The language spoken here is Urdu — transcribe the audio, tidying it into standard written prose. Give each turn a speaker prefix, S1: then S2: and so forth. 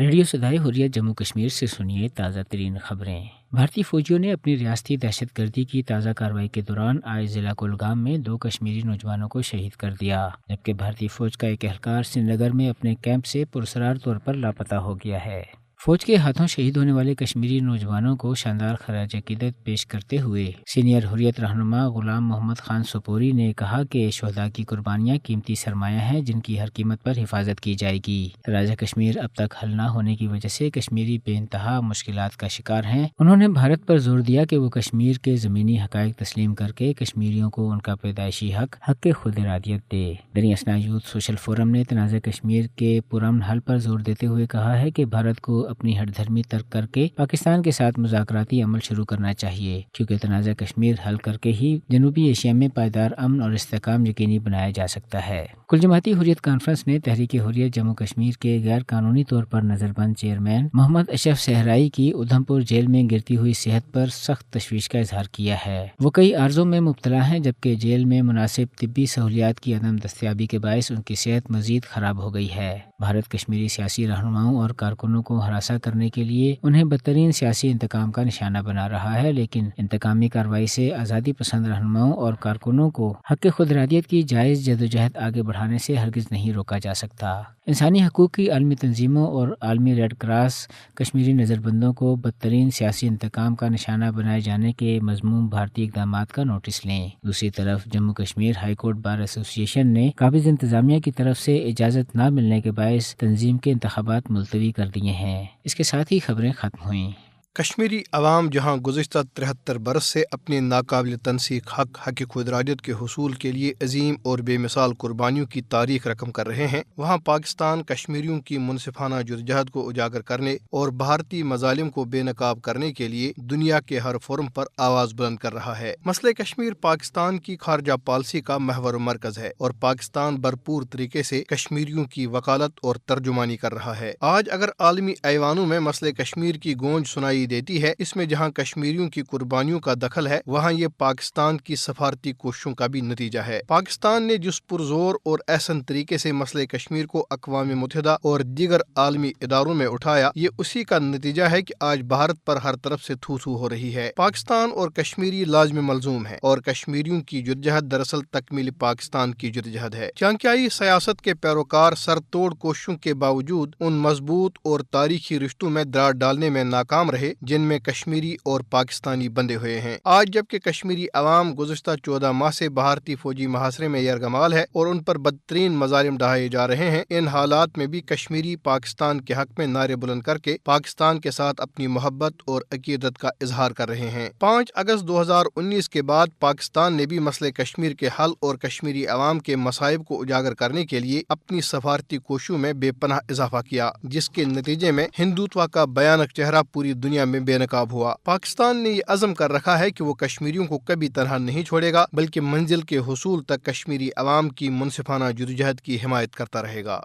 S1: ریڈیو صدائے حریت جموں کشمیر سے سنیے تازہ ترین خبریں۔ بھارتی فوجیوں نے اپنی ریاستی دہشت گردی کی تازہ کارروائی کے دوران آج ضلع کولگام میں 2 کشمیری نوجوانوں کو شہید کر دیا، جبکہ بھارتی فوج کا ایک اہلکار سری نگر میں اپنے کیمپ سے پراسرار طور پر لاپتہ ہو گیا ہے۔ فوج کے ہاتھوں شہید ہونے والے کشمیری نوجوانوں کو شاندار خراج عقیدت پیش کرتے ہوئے سینئر حریت رہنما غلام محمد خان سوپوری نے کہا کہ شہداء کی قربانیاں قیمتی سرمایہ ہیں جن کی ہر قیمت پر حفاظت کی جائے گی۔ تنازع کشمیر اب تک حل نہ ہونے کی وجہ سے کشمیری بے انتہا مشکلات کا شکار ہیں۔ انہوں نے بھارت پر زور دیا کہ وہ کشمیر کے زمینی حقائق تسلیم کر کے کشمیریوں کو ان کا پیدائشی حق خود ارادیت دے۔ دریں اثنا یوتھ سوشل فورم نے تنازع کشمیر کے پرامن حل پر زور دیتے ہوئے کہا ہے کہ بھارت کو اپنی ہٹ دھرمی ترک کر کے پاکستان کے ساتھ مذاکراتی عمل شروع کرنا چاہیے، کیونکہ تنازع کشمیر حل کر کے ہی جنوبی ایشیا میں پائیدار امن اور استحکام یقینی بنایا جا سکتا ہے۔ کل جماعتی حریت کانفرنس نے تحریک حریت جموں کشمیر کے غیر قانونی طور پر نظر بند چیئرمین محمد اشرف صحرائی کی ادھم پور جیل میں گرتی ہوئی صحت پر سخت تشویش کا اظہار کیا ہے۔ وہ کئی عارضوں میں مبتلا ہیں، جبکہ جیل میں مناسب طبی سہولیات کی عدم دستیابی کے باعث ان کی صحت مزید خراب ہو گئی ہے۔ بھارت کشمیری سیاسی رہنماؤں اور کارکنوں کو ہراساں کرنے کے لیے انہیں بدترین سیاسی انتقام کا نشانہ بنا رہا ہے، لیکن انتقامی کارروائی سے آزادی پسند رہنماؤں اور کارکنوں کو حق خود ارادیت کی جائز جدوجہد آگے بڑھانے سے ہرگز نہیں روکا جا سکتا۔ انسانی حقوق کی عالمی تنظیموں اور عالمی ریڈ کراس کشمیری نظر بندوں کو بدترین سیاسی انتقام کا نشانہ بنائے جانے کے مذموم بھارتی اقدامات کا نوٹس لیں۔ دوسری طرف Jammu Kashmir high court bar ایسوسی ایشن نے قابض انتظامیہ کی طرف سے اجازت نہ ملنے کے باعث تنظیم کے انتخابات ملتوی کر دیے ہیں۔ اس کے ساتھ ہی خبریں ختم ہوئیں۔
S2: کشمیری عوام جہاں گزشتہ 73 برس سے اپنے ناقابل تنسیق حق خود ارادیت کے حصول کے لیے عظیم اور بے مثال قربانیوں کی تاریخ رقم کر رہے ہیں، وہاں پاکستان کشمیریوں کی منصفانہ جدوجہد کو اجاگر کرنے اور بھارتی مظالم کو بے نقاب کرنے کے لیے دنیا کے ہر فورم پر آواز بلند کر رہا ہے۔ مسئلہ کشمیر پاکستان کی خارجہ پالیسی کا محور و مرکز ہے اور پاکستان بھرپور طریقے سے کشمیریوں کی وکالت اور ترجمانی کر رہا ہے۔ آج اگر عالمی ایوانوں میں مسئلہ کشمیر کی گونج سنائی دیتی ہے، اس میں جہاں کشمیریوں کی قربانیوں کا دخل ہے، وہاں یہ پاکستان کی سفارتی کوششوں کا بھی نتیجہ ہے۔ پاکستان نے جس پرزور اور احسن طریقے سے مسئلہ کشمیر کو اقوام متحدہ اور دیگر عالمی اداروں میں اٹھایا، یہ اسی کا نتیجہ ہے کہ آج بھارت پر ہر طرف سے تھو تھو ہو رہی ہے۔ پاکستان اور کشمیری لازم ملزوم ہے اور کشمیریوں کی جدوجہد دراصل تکمیل پاکستان کی جدوجہد ہے۔ چانکیائی سیاست کے پیروکار سر توڑ کوششوں کے باوجود ان مضبوط اور تاریخی رشتوں میں دراڑ ڈالنے میں ناکام رہے جن میں کشمیری اور پاکستانی بندے ہوئے ہیں۔ آج جبکہ کشمیری عوام گزشتہ 14 ماہ سے بھارتی فوجی محاصرے میں یرغمال ہے اور ان پر بدترین مظالم ڈھائے جا رہے ہیں، ان حالات میں بھی کشمیری پاکستان کے حق میں نعرے بلند کر کے پاکستان کے ساتھ اپنی محبت اور عقیدت کا اظہار کر رہے ہیں۔ 5 اگست 2019 کے بعد پاکستان نے بھی مسئلہ کشمیر کے حل اور کشمیری عوام کے مصائب کو اجاگر کرنے کے لیے اپنی سفارتی کوششوں میں بے پناہ اضافہ کیا، جس کے نتیجے میں ہندوتوا کا بھیانک چہرہ پوری دنیا میں بے نقاب ہوا۔ پاکستان نے یہ عزم کر رکھا ہے کہ وہ کشمیریوں کو کبھی تنہا نہیں چھوڑے گا، بلکہ منزل کے حصول تک کشمیری عوام کی منصفانہ جدوجہد کی حمایت کرتا رہے گا۔